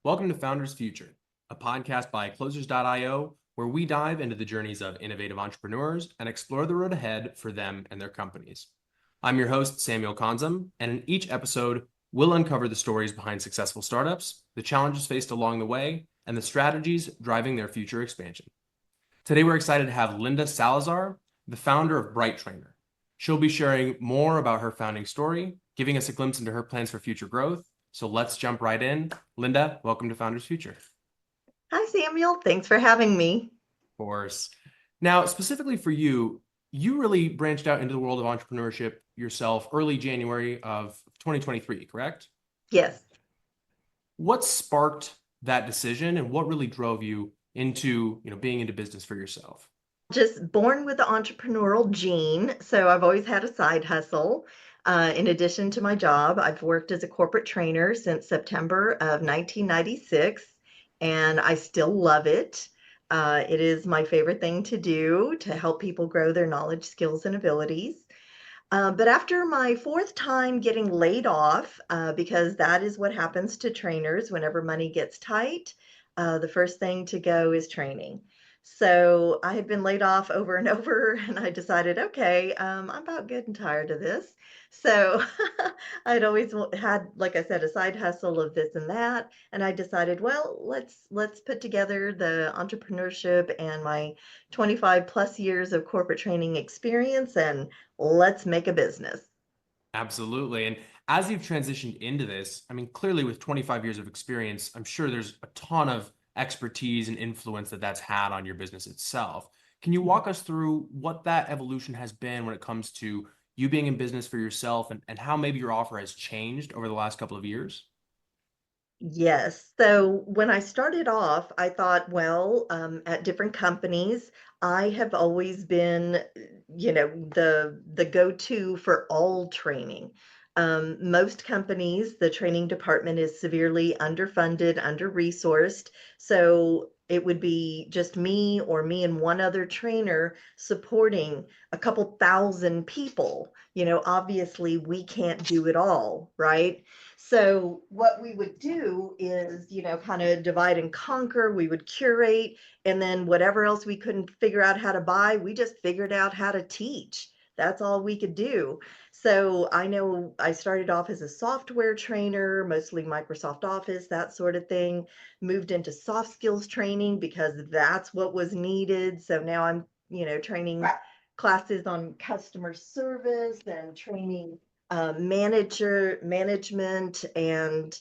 Welcome to Founders Future, a podcast by Closers.io, where we dive into the journeys of innovative entrepreneurs and explore the road ahead for them and their companies. I'm your host, Samuel Konzem, and in each episode, we'll uncover the stories behind successful startups, the challenges faced along the way, and the strategies driving their future expansion. Today, we're excited to have Linda Salazar, the founder of Bright Trainer. She'll be sharing more about her founding story, giving us a glimpse into her plans for future growth. So let's jump right in. Linda, welcome to Founders Future. Hi, Samuel. Thanks for having me. Of course. Now, specifically for you, you really branched out into the world of entrepreneurship yourself early January of 2023, correct? Yes, What sparked that decision and what really drove you into, being into business for yourself? just born with the entrepreneurial gene. So I've always had a side hustle. In addition to my job, I've worked as a corporate trainer since September of 1996, and I still love it. It is my favorite thing to do to help people grow their knowledge, skills, and abilities. But after my fourth time getting laid off, because that is what happens to trainers whenever money gets tight, the first thing to go is training. So I had been laid off over and over, and I decided, okay, I'm about good and tired of this. So I'd always had, like I said, a side hustle of this and that, and I decided, well, let's put together the entrepreneurship and my 25 plus years of corporate training experience, and let's make a business. Absolutely. And as you've transitioned into this, I mean, clearly with 25 years of experience, I'm sure there's a ton of expertise and influence that that's had on your business itself. Can you walk us through what that evolution has been when it comes to you being in business for yourself and how maybe your offer has changed over the last couple of years? Yes. So when I started off, I thought, well, at different companies, I have always been, the go-to for all training. Most companies, the training department is severely underfunded, under-resourced. So it would be just me or me and one other trainer supporting a couple thousand people. Obviously we can't do it all, right? So what we would do is, kind of divide and conquer. We would curate, and then whatever else we couldn't figure out how to buy, we just figured out how to teach. That's all we could do. So I know I started off as a software trainer, mostly Microsoft Office, that sort of thing. Moved into soft skills training because that's what was needed. So now I'm, training classes on customer service and training management and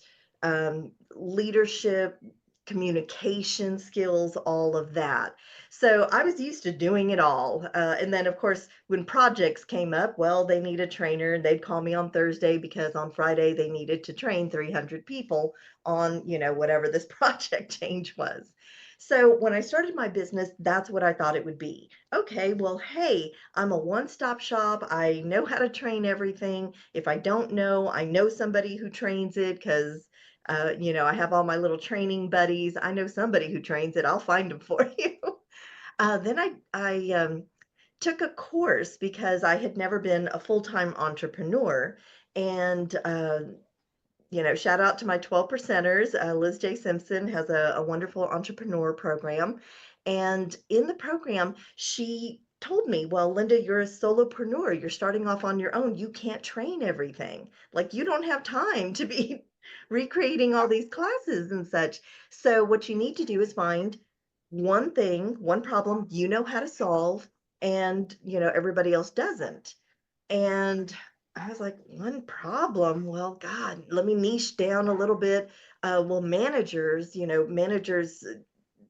leadership, communication skills, all of that. So I was used to doing it all. And then, of course, when projects came up, well, they need a trainer, and they'd call me on Thursday because on Friday they needed to train 300 people on, whatever this project change was. So when I started my business, that's what I thought it would be. Okay, well, hey, I'm a one-stop shop. I know how to train everything. If I don't know, I know somebody who trains it because, I have all my little training buddies. I know somebody who trains it. I'll find them for you. Then I took a course because I had never been a full-time entrepreneur. And shout out to my 12 percenters. Liz J. Simpson has a wonderful entrepreneur program. And in the program, she told me, well, Linda, you're a solopreneur. You're starting off on your own. You can't train everything. Like, you don't have time to be recreating all these classes and such. So, what you need to do is find one thing, one problem you know how to solve, and, everybody else doesn't. And I was like, one problem. Well, God, let me niche down a little bit. Well, managers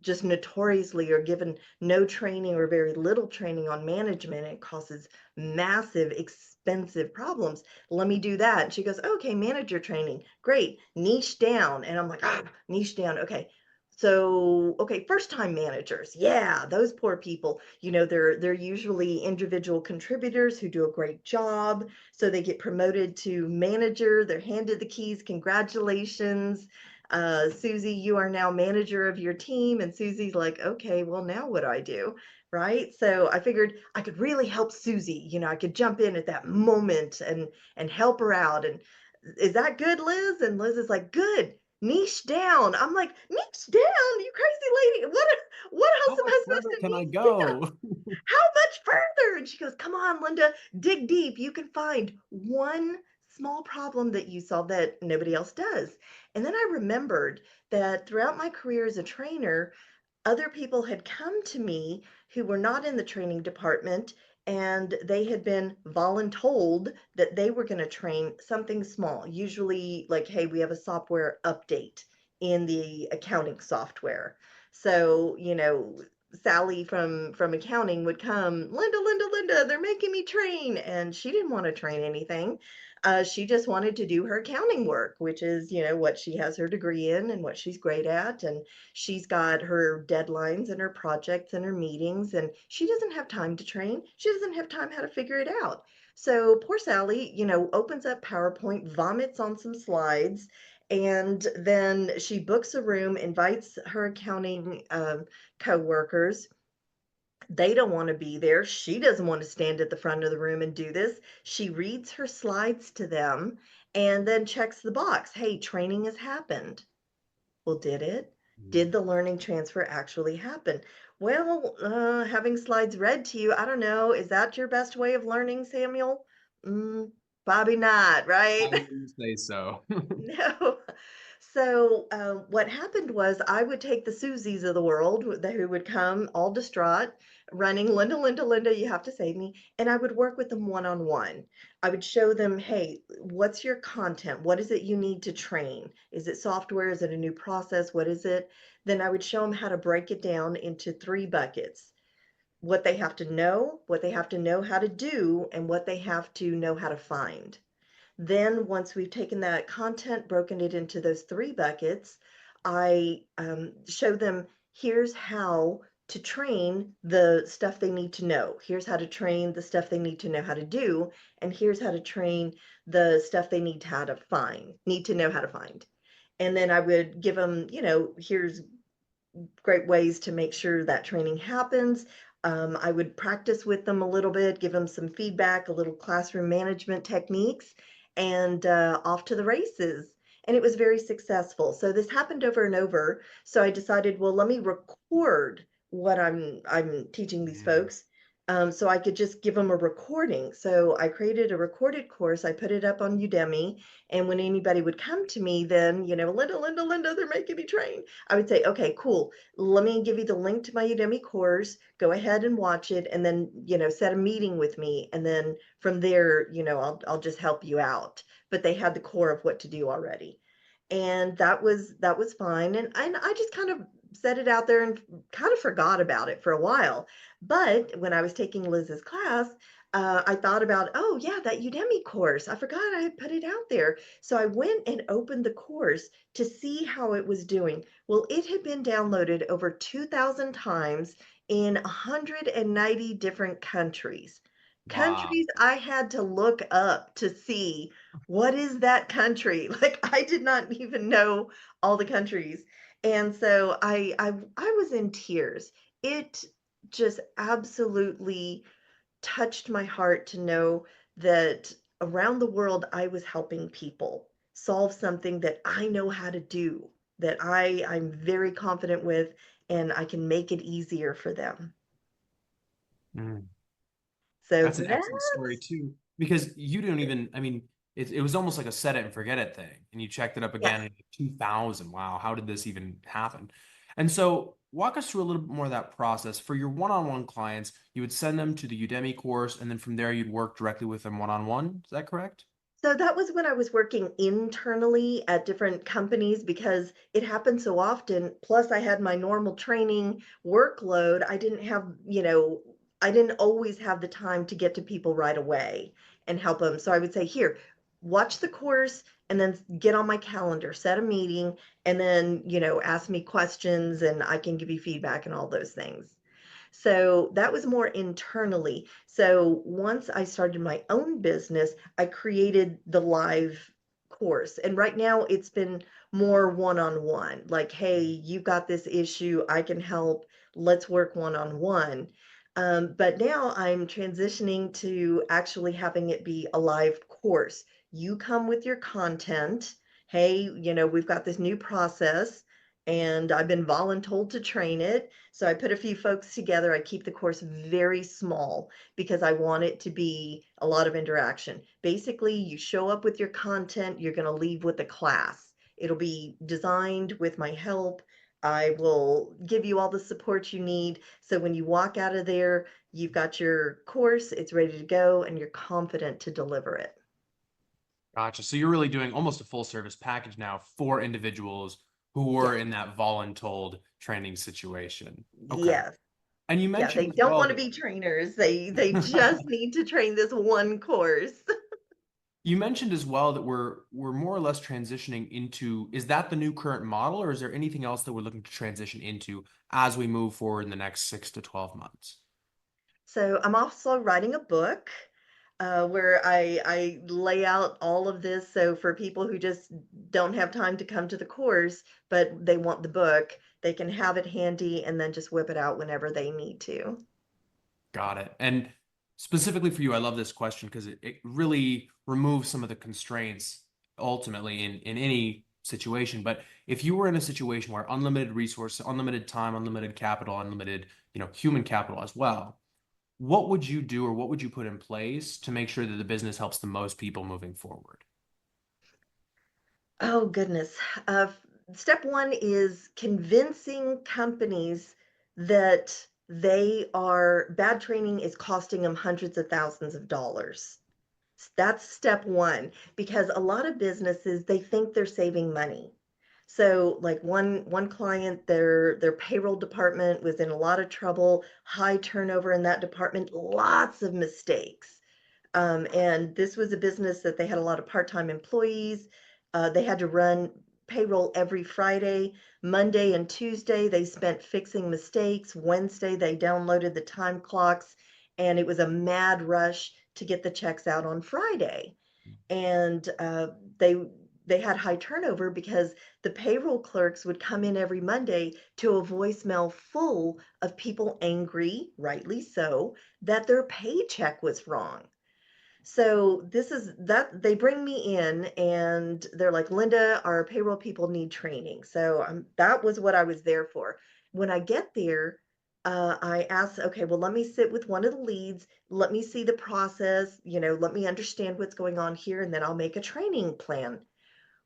just notoriously are given no training or very little training on management. It causes massive, expensive problems. Let me do that. And she goes, okay, manager training. Great. Niche down. And I'm like, oh, niche down. Okay. So, okay, first time managers. Yeah, those poor people, they're usually individual contributors who do a great job. So they get promoted to manager, they're handed the keys. Congratulations. Susie, you are now manager of your team. And Susie's like, okay, well, now what do I do? Right. So I figured I could really help Susie. I could jump in at that moment and help her out. And is that good, Liz? And Liz is like, good. niche down. I'm like, niche down, you crazy lady. What How else am much I supposed further to can I niche down? go? How much further? And she goes, come on, Linda, dig deep. You can find one small problem that you solve that nobody else does. And then I remembered that throughout my career as a trainer, other people had come to me who were not in the training department, and they had been voluntold that they were going to train something small, usually like, hey, we have a software update in the accounting software. So, Sally from accounting would come, Linda, they're making me train. And she didn't want to train anything. She just wanted to do her accounting work, which is, what she has her degree in and what she's great at. And she's got her deadlines and her projects and her meetings, and she doesn't have time to train. She doesn't have time how to figure it out. So poor Sally, opens up PowerPoint, vomits on some slides, and then she books a room, invites her accounting co-workers. They don't want to be there. She doesn't want to stand at the front of the room and do this. She reads her slides to them and then checks the box. Hey, training has happened. Well, did it? Did the learning transfer actually happen? Well, having slides read to you, I don't know. Is that your best way of learning, Samuel? Mm, Probably not, right? I wouldn't say so. No. So what happened was I would take the Susies of the world who would come all distraught, running, Linda, you have to save me. And I would work with them one on one. I would show them, hey, what's your content? What is it you need to train? Is it software? Is it a new process? What is it? Then I would show them how to break it down into three buckets: what they have to know, what they have to know how to do, and what they have to know how to find. Then once we've taken that content, broken it into those three buckets, I show them, here's how to train the stuff they need to know. Here's how to train the stuff they need to know how to do. And here's how to train the stuff they need to know how to find. And then I would give them, here's great ways to make sure that training happens. I would practice with them a little bit, give them some feedback, a little classroom management techniques, and off to the races. And it was very successful. So this happened over and over. So I decided, well, let me record what I'm teaching these folks, so I could just give them a recording. So I created a recorded course. I put it up on Udemy, and when anybody would come to me, then Linda, they're making me train. I would say, okay, cool. Let me give you the link to my Udemy course. Go ahead and watch it, and then, set a meeting with me. And then from there, I'll just help you out. But they had the core of what to do already. And that was fine. And I just kind of set it out there and kind of forgot about it for a while. But when I was taking Liz's class, I thought about, oh yeah, that Udemy course. I forgot I had put it out there. So I went and opened the course to see how it was doing. Well, it had been downloaded over 2,000 times in 190 different countries. Wow. Countries I had to look up to see what is that country. Like I did not even know all the countries. And so I was in tears. It just absolutely touched my heart to know that around the world I was helping people solve something that I know how to do, that I'm very confident with, and I can make it easier for them. Mm. So That's an excellent that's story too, because you don't even, I mean, it was almost like a set it and forget it thing. And you checked it up again yes. in 2000. Wow, how did this even happen? And so walk us through a little bit more of that process. For your one-on-one clients, you would send them to the Udemy course, and then from there you'd work directly with them one-on-one. Is that correct? So that was when I was working internally at different companies because it happened so often. Plus, I had my normal training workload. I didn't always have the time to get to people right away and help them. So I would say, here, watch the course and then get on my calendar, set a meeting, and then, ask me questions and I can give you feedback and all those things. So that was more internally. So once I started my own business, I created the live course. And right now it's been more one on one, like, hey, you've got this issue, I can help. Let's work one on one. But now I'm transitioning to actually having it be a live course. You come with your content. hey, we've got this new process and I've been voluntold to train it. So I put a few folks together. I keep the course very small because I want it to be a lot of interaction. Basically, you show up with your content, you're going to leave with a class. It'll be designed with my help. I will give you all the support you need. So when you walk out of there, you've got your course, it's ready to go, and you're confident to deliver it. Gotcha. So you're really doing almost a full service package now for individuals who were Yes, in that voluntold training situation. Okay. yes. And you Yeah, mentioned they as don't well want to be trainers. They just need to train this one course. you mentioned as well that we're more or less transitioning into, is that the new current model, or is there anything else that we're looking to transition into as we move forward in the next 6 to 12 months? So I'm also writing a book where I lay out all of this. So for people who just don't have time to come to the course, but they want the book, they can have it handy and then just whip it out whenever they need to. Got it. And specifically for you, I love this question because it really removes some of the constraints ultimately in any situation. But if you were in a situation where unlimited resources, unlimited time, unlimited capital, unlimited, human capital as well, what would you do or what would you put in place to make sure that the business helps the most people moving forward? Oh, goodness. Step one is convincing companies that bad training is costing them hundreds of thousands of dollars. That's step one, because a lot of businesses, they think they're saving money. So like one client, their payroll department was in a lot of trouble, high turnover in that department, lots of mistakes. And this was a business that they had a lot of part-time employees. They had to run payroll every Friday. Monday and Tuesday, they spent fixing mistakes. Wednesday, they downloaded the time clocks, and it was a mad rush to get the checks out on Friday. And they they had high turnover because the payroll clerks would come in every Monday to a voicemail full of people angry, rightly so, that their paycheck was wrong. So this is that they bring me in and they're like, Linda, our payroll people need training. So that was what I was there for. When I get there, I ask, okay, well, let me sit with one of the leads. Let me see the process, let me understand what's going on here, and then I'll make a training plan.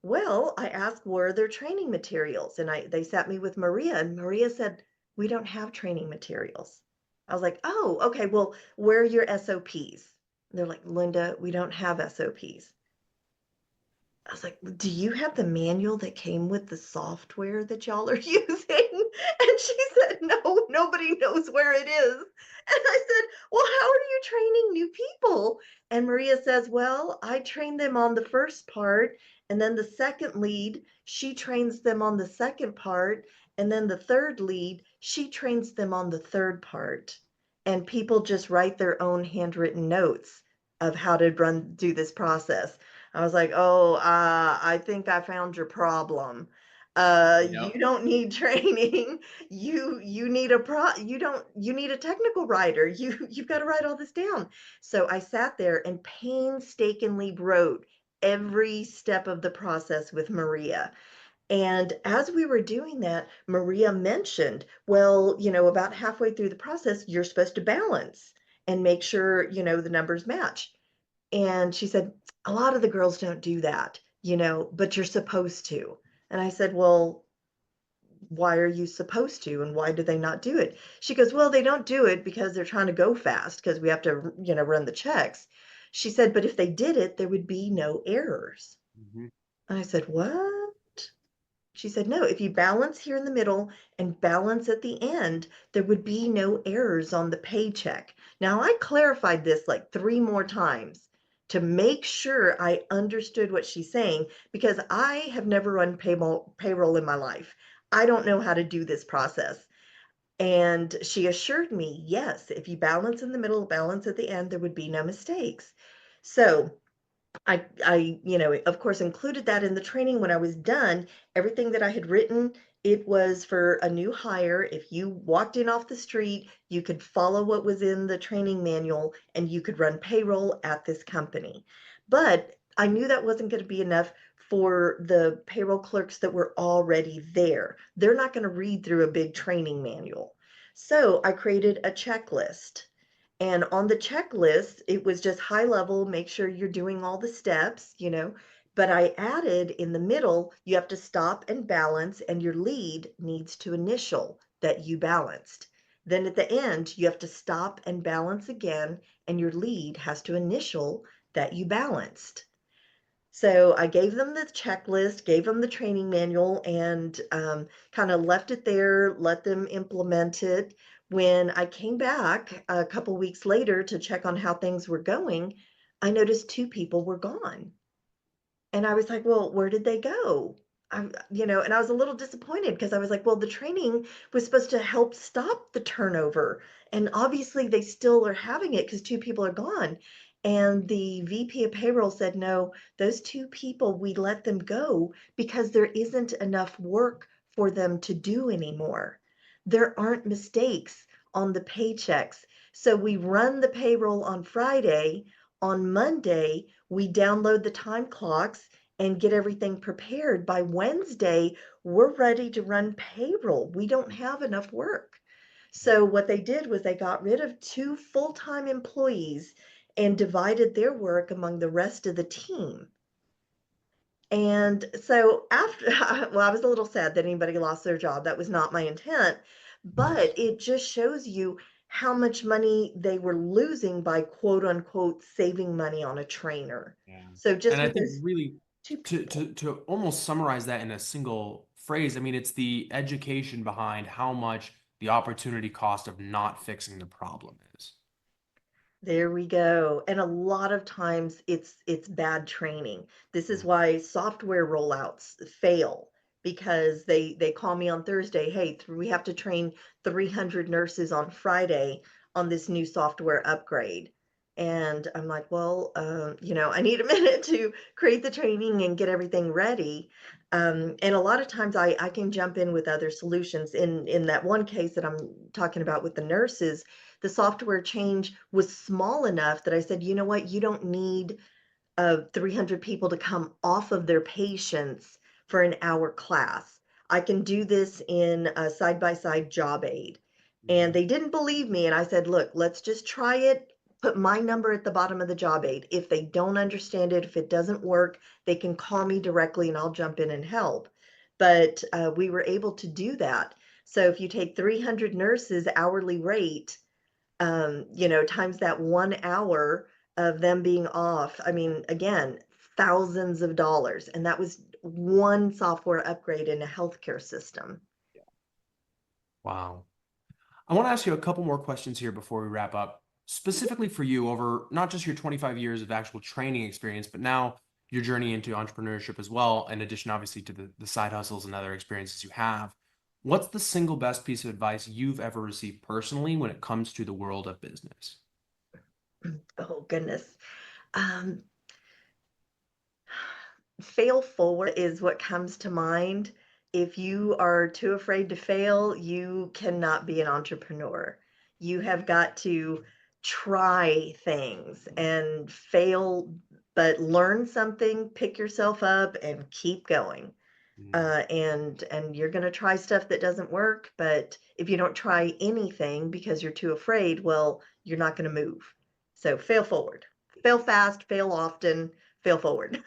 Well, I asked, where are their training materials? And they sat me with Maria, and Maria said, we don't have training materials. I was like, oh, okay, well, where are your SOPs? They're like, Linda, we don't have SOPs. I was like, do you have the manual that came with the software that y'all are using? And she said, no, nobody knows where it is. And I said, well, how are you training new people? And Maria says, well, I train them on the first part. And then the second lead, she trains them on the second part. And then the third lead, she trains them on the third part. And people just write their own handwritten notes of how to do this process. I was like, "Oh, I think I found your problem. You Yep. don't need training. You need you need a technical writer. You've got to write all this down." So I sat there and painstakingly wrote every step of the process with Maria. And as we were doing that, Maria mentioned, well, about halfway through the process, you're supposed to balance and make sure, the numbers match. And she said, a lot of the girls don't do that, but you're supposed to. And I said, well, why are you supposed to? And why do they not do it? She goes, well, they don't do it because they're trying to go fast because we have to, run the checks. She said, but if they did it, there would be no errors. Mhm. And I said, what? She said, no, if you balance here in the middle and balance at the end, there would be no errors on the paycheck. Now, I clarified this like three more times to make sure I understood what she's saying because I have never run payroll in my life. I don't know how to do this process. And she assured me, yes, if you balance in the middle, balance at the end, there would be no mistakes. So of course, included that in the training. When I was done, everything that I had written, it was for a new hire. If you walked in off the street, you could follow what was in the training manual and you could run payroll at this company. But I knew that wasn't going to be enough for the payroll clerks that were already there. They're not going to read through a big training manual. So I created a checklist. And on the checklist, it was just high level, make sure you're doing all the steps, but I added in the middle, you have to stop and balance, and your lead needs to initial that you balanced. Then at the end, you have to stop and balance again, and your lead has to initial that you balanced. So I gave them the checklist, gave them the training manual, and kind of left it there, let them implement it. When I came back a couple weeks later to check on how things were going, I noticed two people were gone. And I was like, well, where did they go? And I was a little disappointed because I was like, well, the training was supposed to help stop the turnover. And obviously they still are having it because two people are gone. And the VP of payroll said, no, those two people, we let them go because there isn't enough work for them to do anymore. There aren't mistakes on the paychecks. So we run the payroll on Friday. On Monday, we download the time clocks and get everything prepared. By Wednesday, we're ready to run payroll. We don't have enough work. So what they did was they got rid of two full-time employees and divided their work among the rest of the team. And so after, well, I was a little sad that anybody lost their job. That was not my intent, but it just shows you how much money they were losing by quote unquote saving money on a trainer. Yeah. So just And I with think those really two to people. to to almost summarize that in a single phrase, I mean, it's the education behind how much the opportunity cost of not fixing the problem is. There we go. And a lot of times it's bad training. This is Mm, why software rollouts fail because they call me on Thursday, "Hey, we have to train 300 nurses on Friday on this new software upgrade." And I'm like, "Well, I need a minute to create the training and get everything ready." And a lot of times I can jump in with other solutions. In that one case that I'm talking about with the nurses, the software change was small enough that I said, you know what, you don't need 300 people to come off of their patients for an hour class. I can do this in a side by side job aid. And mhm. they didn't believe me. And I said, look, let's just try it. Put my number at the bottom of the job aid. If they don't understand it, if it doesn't work, they can call me directly and I'll jump in and help. But we were able to do that. So if you take 300 nurses hourly rate, times that 1 hour of them being off. I mean, again, thousands of dollars. And that was one software upgrade in a healthcare system. Wow. I want to ask you a couple more questions here before we wrap up, specifically for you over not just your 25 years of actual training experience, but now your journey into entrepreneurship as well, in addition, obviously, to the side hustles and other experiences you have. What's the single best piece of advice you've ever received personally when it comes to the world of business? Oh, goodness. Um, Fail forward is what comes to mind. If you are too afraid to fail, you cannot be an entrepreneur. You have got to try things and fail, but learn something, pick yourself up, and keep going. Mm, And you're going to try stuff that doesn't work, but if you don't try anything because you're too afraid, well, you're not going to move. So fail forward, fail fast, fail often, fail forward.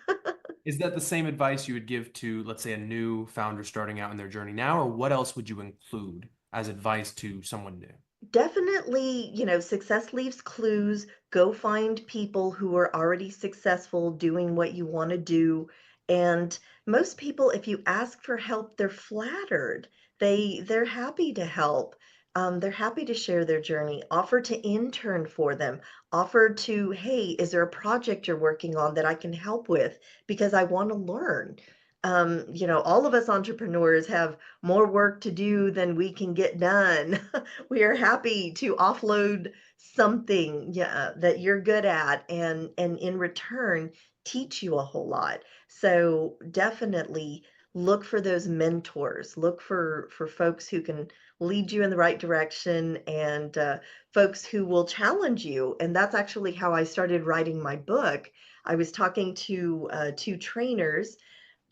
Is that the same advice you would give to, let's say, a new founder starting out in their journey now, or what else would you include as advice to someone new? Definitely, success leaves clues. Go find people who are already successful doing what you want to do. And most people, if you ask for help, they're flattered. They're happy to help. They're happy to share their journey, offer to intern for them, offer to, hey, is there a project you're working on that I can help with because I want to learn. All of us entrepreneurs have more work to do than we can get done. We are happy to offload something, yeah, that you're good at and in return teach you a whole lot. So definitely look for those mentors. Look for folks who can lead you in the right direction and folks who will challenge you. And that's actually how I started writing my book. I was talking to two trainers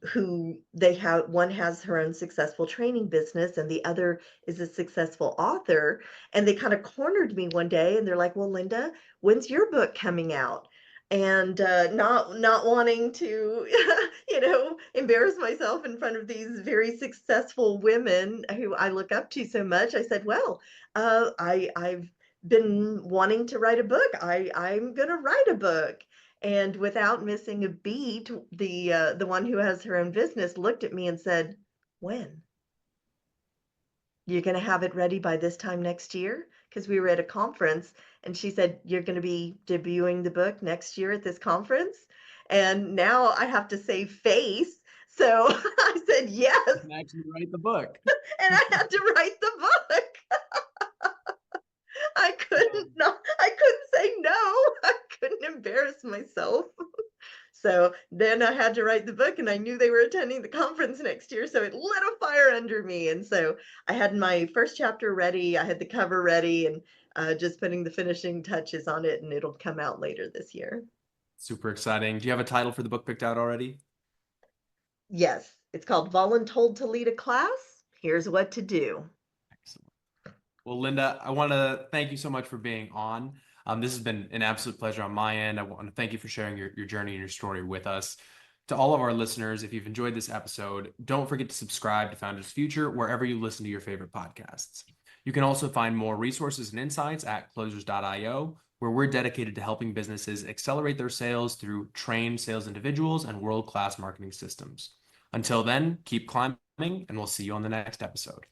who they have, one has her own successful training business and the other is a successful author. And they kind of cornered me one day and they're like, well, Linda, when's your book coming out? And not wanting to embarrass myself in front of these very successful women who I look up to so much, I said, well, I've been wanting to write a book. I'm gonna write a book. And without missing a beat, the one who has her own business looked at me and said, when? You're going to have it ready by this time next year? Because we were at a conference and she said, you're going to be debuting the book next year at this conference. And now I have to save face. So I said, yes. You can actually write the book. And I had to write the book. I couldn't say no. I couldn't embarrass myself. So then I had to write the book and I knew they were attending the conference next year. So it lit a fire under me. And so I had my first chapter ready. I had the cover ready and just putting the finishing touches on it, and it'll come out later this year. Super exciting. Do you have a title for the book picked out already? Yes, it's called Voluntold to Lead a Class. Here's what to do. Excellent. Well, Linda, I want to thank you so much for being on. This has been an absolute pleasure on my end. I want to thank you for sharing your journey and your story with us. To all of our listeners, if you've enjoyed this episode, don't forget to subscribe to Founders Future wherever you listen to your favorite podcasts. You can also find more resources and insights at closers.io, where we're dedicated to helping businesses accelerate their sales through trained sales individuals and world-class marketing systems. Until then, keep climbing, and we'll see you on the next episode.